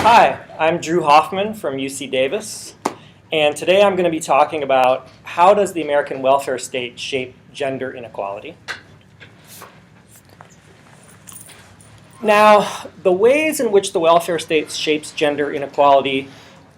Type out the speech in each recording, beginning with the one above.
Hi, I'm Drew Halfmann from UC Davis, and today I'm going to be talking about how does the American welfare state shape gender inequality. Now, the ways in which the welfare state shapes gender inequality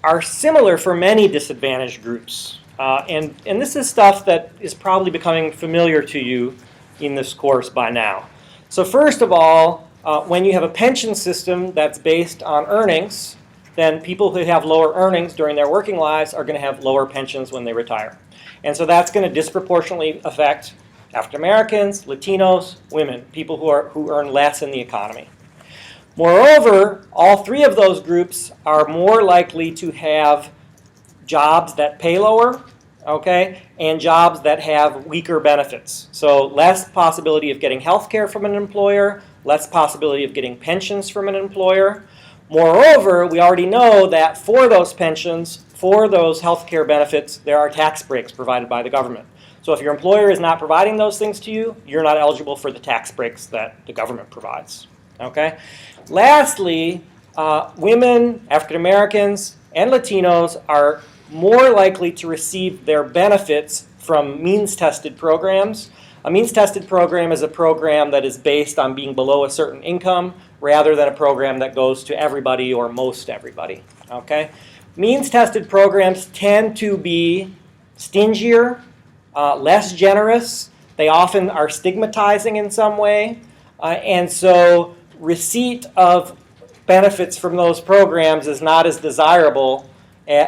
are similar for many disadvantaged groups. And this is stuff that is probably becoming familiar to you in this course by now. So first of all, when you have a pension system that's based on earnings, then people who have lower earnings during their working lives are going to have lower pensions when they retire. And so that's going to disproportionately affect African Americans, Latinos, women, people who earn less in the economy. Moreover, all three of those groups are more likely to have jobs that pay lower, okay, and jobs that have weaker benefits. So less possibility of getting health care from an employer, less possibility of getting pensions from an employer. Moreover, we already know that for those pensions, for those health care benefits, there are tax breaks provided by the government. So if your employer is not providing those things to you, you're not eligible for the tax breaks that the government provides. Okay? Lastly, women, African Americans, and Latinos are more likely to receive their benefits from means-tested programs. A means-tested program is a program that is based on being below a certain income rather than a program that goes to everybody or most everybody. Okay? Means-tested programs tend to be stingier, less generous. They often are stigmatizing in some way. And so receipt of benefits from those programs is not as desirable.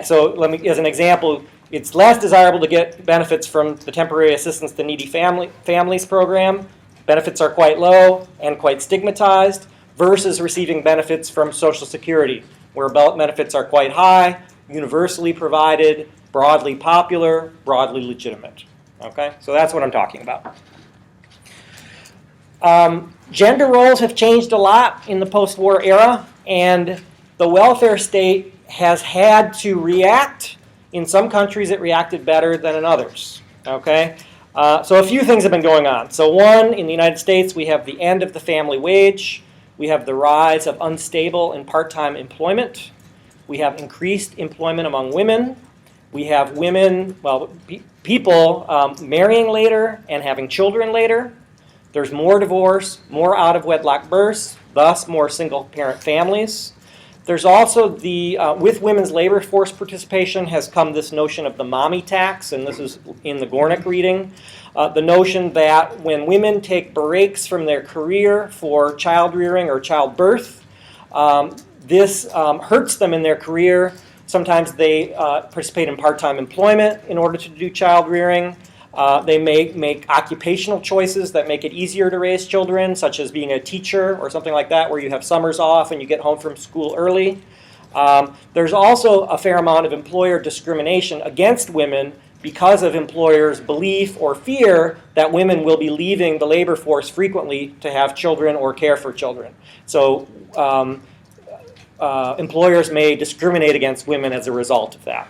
So let me, as an example, it's less desirable to get benefits from the Temporary Assistance to Needy Families program. Benefits are quite low and quite stigmatized versus receiving benefits from Social Security, where benefits are quite high, universally provided, broadly popular, broadly legitimate. Okay, so that's what I'm talking about. Gender roles have changed a lot in the post-war era, and the welfare state has had to react. In some countries, it reacted better than in others. Okay, so a few things have been going on. So one, in the United States, we have the end of the family wage. We have the rise of unstable and part-time employment. We have increased employment among women. We have women, people marrying later and having children later. There's more divorce, more out-of-wedlock births, thus more single-parent families. There's also with women's labor force participation has come this notion of the mommy tax, and this is in the Gornick reading. The notion that when women take breaks from their career for child rearing or childbirth, this hurts them in their career. Sometimes they participate in part-time employment in order to do child rearing. They may make occupational choices that make it easier to raise children, such as being a teacher or something like that, where you have summers off and you get home from school early. There's also a fair amount of employer discrimination against women because of employers' belief or fear that women will be leaving the labor force frequently to have children or care for children. So employers may discriminate against women as a result of that.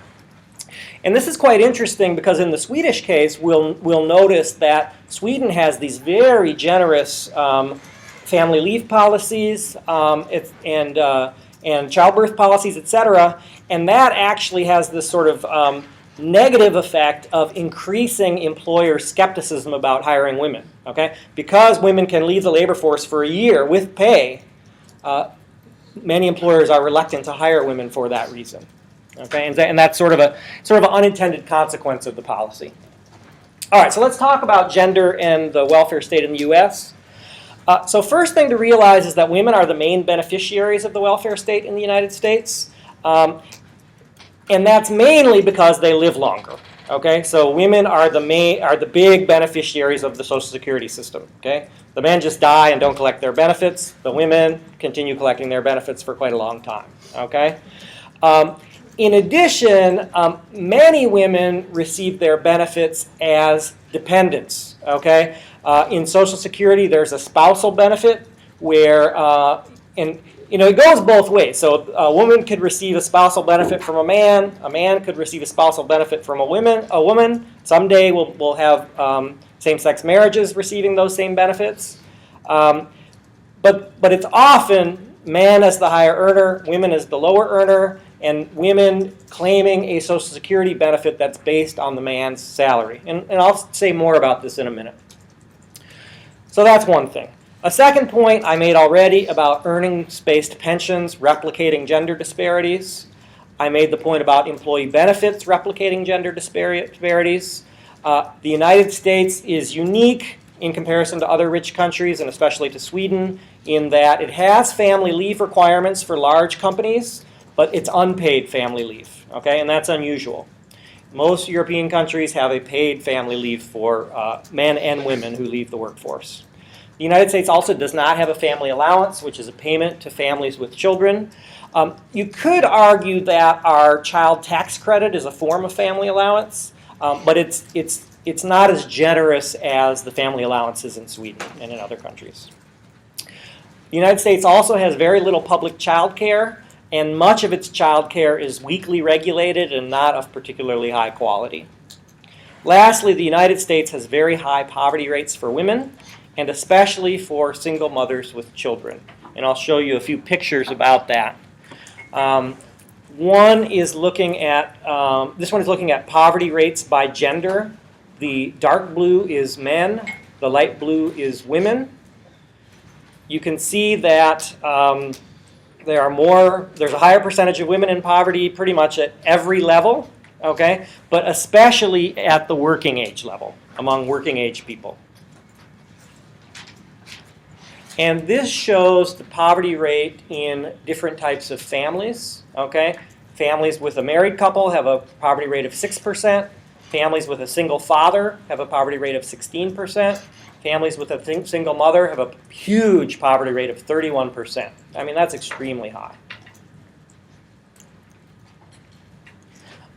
And this is quite interesting because in the Swedish case, we'll notice that Sweden has these very generous family leave policies and childbirth policies, etc. And that actually has this sort of negative effect of increasing employer skepticism about hiring women. Okay, because women can leave the labor force for a year with pay, many employers are reluctant to hire women for that reason. Okay, and that's sort of an unintended consequence of the policy. All right, so let's talk about gender and the welfare state in the U.S. So first thing to realize is that women are the main beneficiaries of the welfare state in the United States, and that's mainly because they live longer. Okay, so women are the big beneficiaries of the Social Security system. Okay, the men just die and don't collect their benefits. The women continue collecting their benefits for quite a long time. Okay. In addition, many women receive their benefits as dependents. Okay, in Social Security, there's a spousal benefit where, it goes both ways. So a woman could receive a spousal benefit from a man could receive a spousal benefit from a woman. Someday we'll have same-sex marriages receiving those same benefits. But it's often man as the higher earner, women as the lower earner, and women claiming a Social Security benefit that's based on the man's salary. And I'll say more about this in a minute. So that's one thing. A second point I made already about earnings-based pensions replicating gender disparities. I made the point about employee benefits replicating gender disparities. The United States is unique in comparison to other rich countries, and especially to Sweden, in that it has family leave requirements for large companies, but it's unpaid family leave, okay? And that's unusual. Most European countries have a paid family leave for men and women who leave the workforce. The United States also does not have a family allowance, which is a payment to families with children. You could argue that our child tax credit is a form of family allowance, but it's not as generous as the family allowances in Sweden and in other countries. The United States also has very little public child care, and much of its child care is weakly regulated and not of particularly high quality. Lastly, the United States has very high poverty rates for women, and especially for single mothers with children. And I'll show you a few pictures about that. One is looking at, this one is looking at poverty rates by gender. The dark blue is men, the light blue is women. You can see that there's a higher percentage of women in poverty pretty much at every level, okay? But especially at the working age level, among working age people. And this shows the poverty rate in different types of families, okay? Families with a married couple have a poverty rate of 6%. Families with a single father have a poverty rate of 16%. Families with a single mother have a huge poverty rate of 31%. I mean, that's extremely high.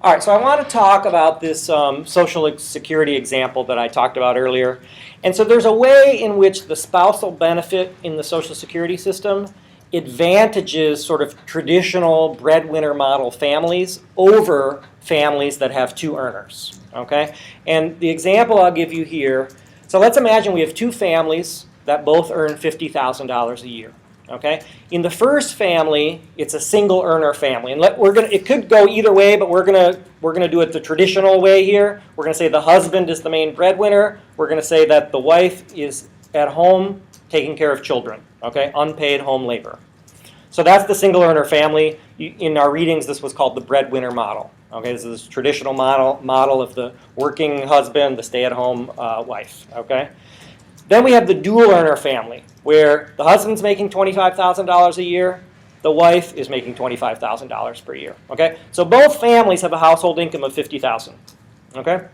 All right, so I want to talk about this Social Security example that I talked about earlier. And so there's a way in which the spousal benefit in the Social Security system advantages sort of traditional breadwinner model families over families that have two earners, okay? And the example I'll give you here, so let's imagine we have two families that both earn $50,000 a year, okay? In the first family, it's a single earner family. And it could go either way, but we're gonna do it the traditional way here. We're gonna say the husband is the main breadwinner. We're gonna say that the wife is at home taking care of children, okay? Unpaid home labor. So that's the single earner family. In our readings, this was called the breadwinner model. Okay, this is a traditional model of the working husband, the stay-at-home wife. Okay, then we have the dual earner family, where the husband's making $25,000 a year, the wife is making $25,000 per year. Okay, so both families have a household income of $50,000. Okay,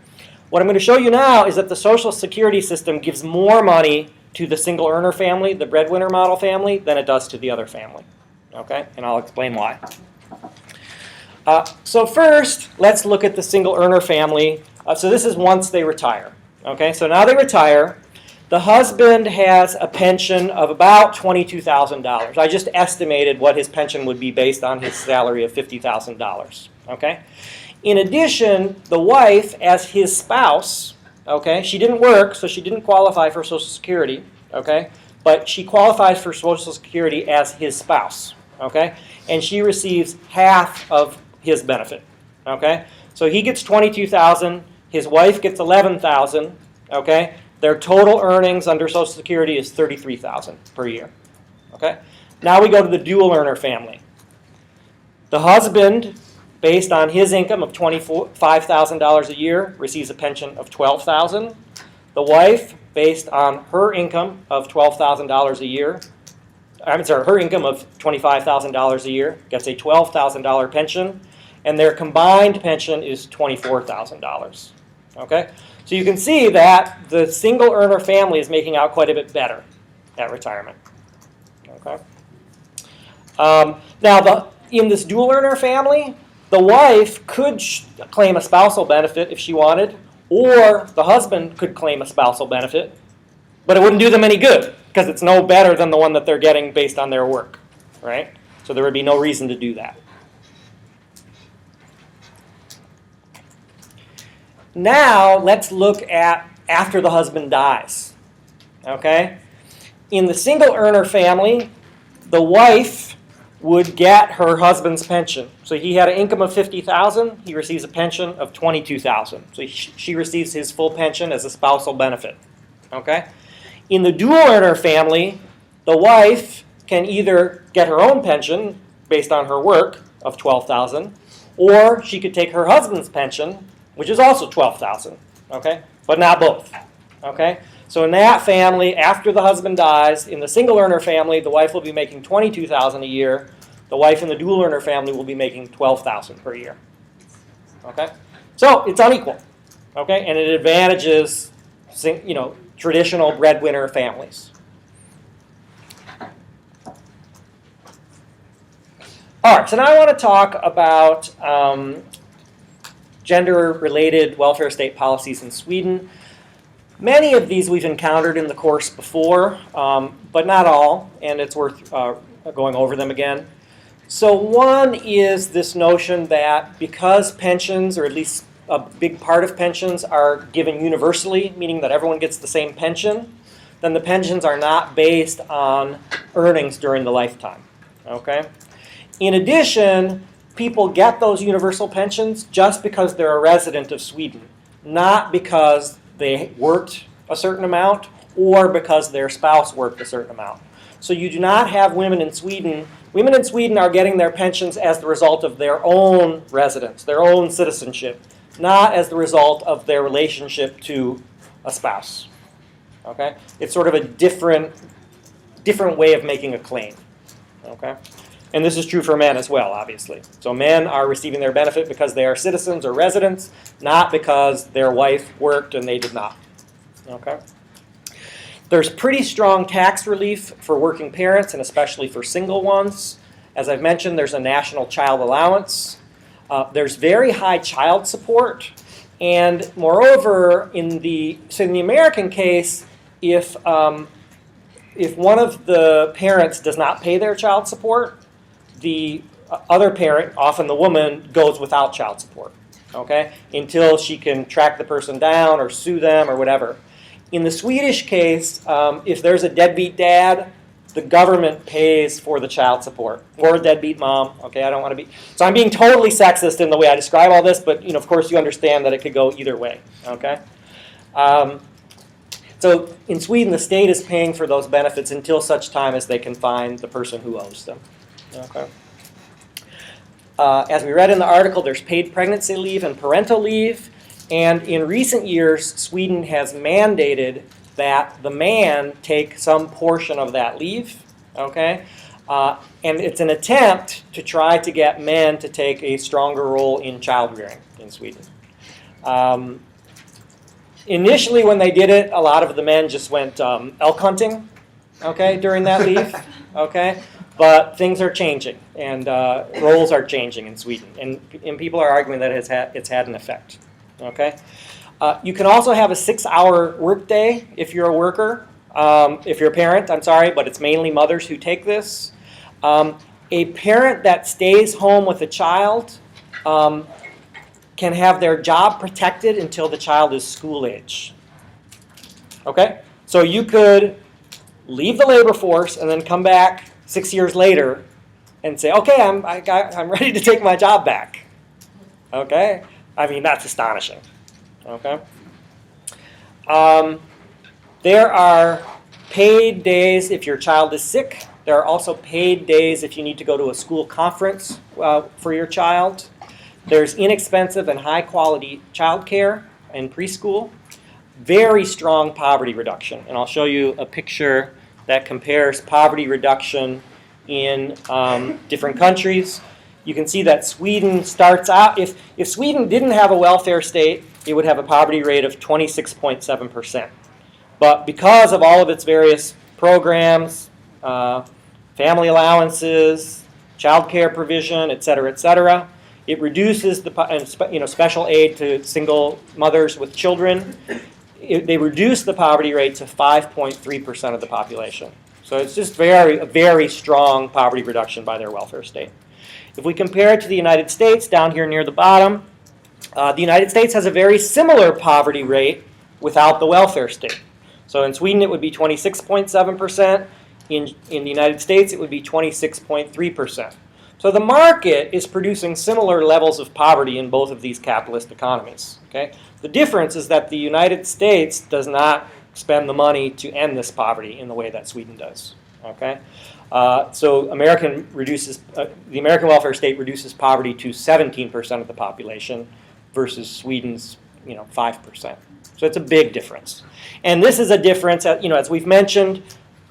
what I'm going to show you now is that the Social Security system gives more money to the single earner family, the breadwinner model family, than it does to the other family. Okay, and I'll explain why. So first, let's look at the single earner family. So this is once they retire. Okay, so now they retire. The husband has a pension of about $22,000. I just estimated what his pension would be based on his salary of $50,000. Okay. In addition, the wife, as his spouse, okay, she didn't work, so she didn't qualify for Social Security. Okay, but she qualifies for Social Security as his spouse. Okay, and she receives half of his benefit. Okay, so he gets $22,000. His wife gets $11,000. Okay, their total earnings under Social Security is $33,000 per year. Okay, now we go to the dual earner family. The husband, based on his income of $25,000 a year, receives a pension of $12,000. The wife, based on her income of $12,000 a year, her income of $25,000 a year, gets a $12,000 pension, and their combined pension is $24,000. Okay, so you can see that the single earner family is making out quite a bit better at retirement. Okay. Now, in this dual earner family, the wife could claim a spousal benefit if she wanted, or the husband could claim a spousal benefit, but it wouldn't do them any good because it's no better than the one that they're getting based on their work, right? So there would be no reason to do that. Now, let's look at after the husband dies, okay? In the single earner family, the wife would get her husband's pension. So he had an income of $50,000, he receives a pension of $22,000. So she receives his full pension as a spousal benefit. Okay? In the dual earner family, the wife can either get her own pension based on her work of $12,000, or she could take her husband's pension, which is also $12,000. Okay? But not both. Okay? So in that family, after the husband dies, in the single earner family, the wife will be making $22,000 a year. The wife in the dual earner family will be making $12,000 per year. Okay? So it's unequal. Okay? And it advantages, traditional breadwinner families. All right, so now I want to talk about gender-related welfare state policies in Sweden. Many of these we've encountered in the course before, but not all, and it's worth going over them again. So one is this notion that because pensions, or at least a big part of pensions, are given universally, meaning that everyone gets the same pension, then the pensions are not based on earnings during the lifetime. Okay? In addition, people get those universal pensions just because they're a resident of Sweden, not because they worked a certain amount or because their spouse worked a certain amount. So you do not have women in Sweden. Women in Sweden are getting their pensions as the result of their own residence, their own citizenship, not as the result of their relationship to a spouse. Okay? It's sort of a different way of making a claim. Okay? And this is true for men as well, obviously. So men are receiving their benefit because they are citizens or residents, not because their wife worked and they did not. Okay? There's pretty strong tax relief for working parents and especially for single ones. As I've mentioned, there's a national child allowance. There's very high child support. And moreover, in the American case, if one of the parents does not pay their child support, the other parent, often the woman, goes without child support, okay, until she can track the person down or sue them or whatever. In the Swedish case, if there's a deadbeat dad, the government pays for the child support, or a deadbeat mom. Okay, I don't want to be. So I'm being totally sexist in the way I describe all this, but of course you understand that it could go either way. Okay. So in Sweden, the state is paying for those benefits until such time as they can find the person who owes them. Okay. As we read in the article, there's paid pregnancy leave and parental leave. And in recent years, Sweden has mandated that the man take some portion of that leave. Okay? And it's an attempt to try to get men to take a stronger role in child rearing in Sweden. Initially, when they did it, a lot of the men just went elk hunting, okay, during that leave. Okay? But things are changing, and roles are changing in Sweden, and people are arguing that it's had an effect. Okay, you can also have a 6-hour workday if you're a worker, if you're a parent. I'm sorry, but it's mainly mothers who take this. A parent that stays home with a child can have their job protected until the child is school age. Okay, so you could leave the labor force and then come back 6 years later and say, okay, I'm ready to take my job back. Okay? I mean, that's astonishing. Okay? There are paid days if your child is sick. There are also paid days if you need to go to a school conference for your child. There's inexpensive and high-quality childcare in preschool. Very strong poverty reduction. And I'll show you a picture that compares poverty reduction in different countries. You can see that Sweden starts out, if Sweden didn't have a welfare state, it would have a poverty rate of 26.7%. But because of all of its various programs, family allowances, child care provision, et cetera, it reduces the special aid to single mothers with children. They reduce the poverty rate to 5.3% of the population. So it's just a very strong poverty reduction by their welfare state. If we compare it to the United States, down here near the bottom, the United States has a very similar poverty rate without the welfare state. So in Sweden it would be 26.7%. In the United States, it would be 26.3%. So the market is producing similar levels of poverty in both of these capitalist economies. Okay? The difference is that the United States does not spend the money to end this poverty in the way that Sweden does. Okay? So the American welfare state reduces poverty to 17% of the population versus Sweden's 5%. So it's a big difference. And this is a difference, as we've mentioned,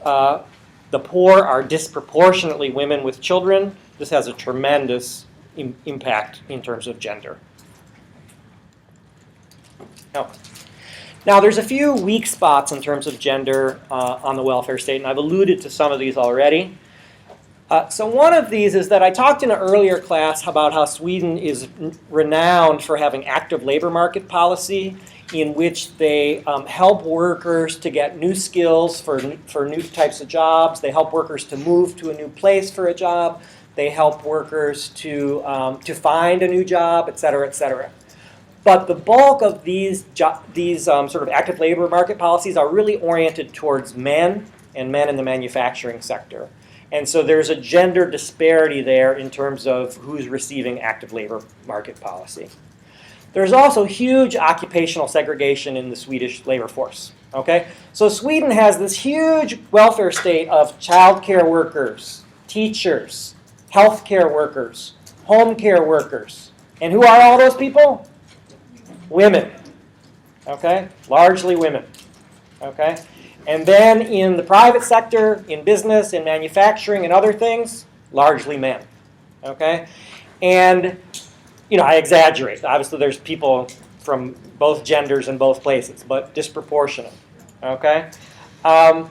the poor are disproportionately women with children. This has a tremendous impact in terms of gender. Now, there's a few weak spots in terms of gender on the welfare state, and I've alluded to some of these already. So one of these is that I talked in an earlier class about how Sweden is renowned for having active labor market policy in which they help workers to get new skills for new types of jobs. They help workers to move to a new place for a job. They help workers to find a new job, et cetera, et cetera. But the bulk of these sort of active labor market policies are really oriented towards men and men in the manufacturing sector. And so there's a gender disparity there in terms of who's receiving active labor market policy. There's also huge occupational segregation in the Swedish labor force. Okay? So Sweden has this huge welfare state of child care workers, teachers, healthcare workers, home care workers. And who are all those people? Women. Okay? Largely women. Okay? And then in the private sector, in business, in manufacturing, and other things, largely men. Okay? And I exaggerate. Obviously, there's people from both genders in both places, but disproportionate. Okay? And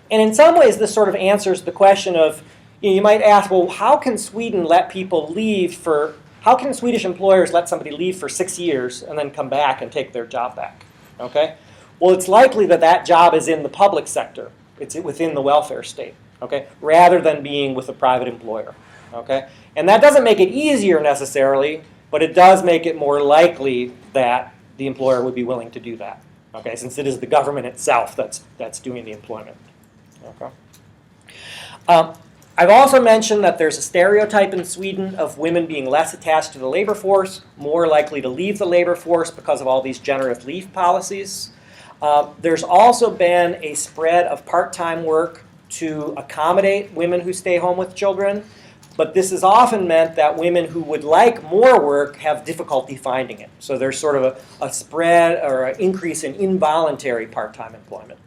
in some ways, this sort of answers the question of, you might ask, well, how can Sweden let people leave how can Swedish employers let somebody leave for 6 years and then come back and take their job back? Okay? Well, it's likely that that job is in the public sector. It's within the welfare state, okay, rather than being with a private employer. Okay? And that doesn't make it easier necessarily, but it does make it more likely that the employer would be willing to do that, okay, since it is the government itself that's doing the employment. Okay. I've also mentioned that there's a stereotype in Sweden of women being less attached to the labor force, more likely to leave the labor force because of all these generous leave policies. There's also been a spread of part-time work to accommodate women who stay home with children. But this has often meant that women who would like more work have difficulty finding it. So there's sort of a spread or an increase in involuntary part-time employment.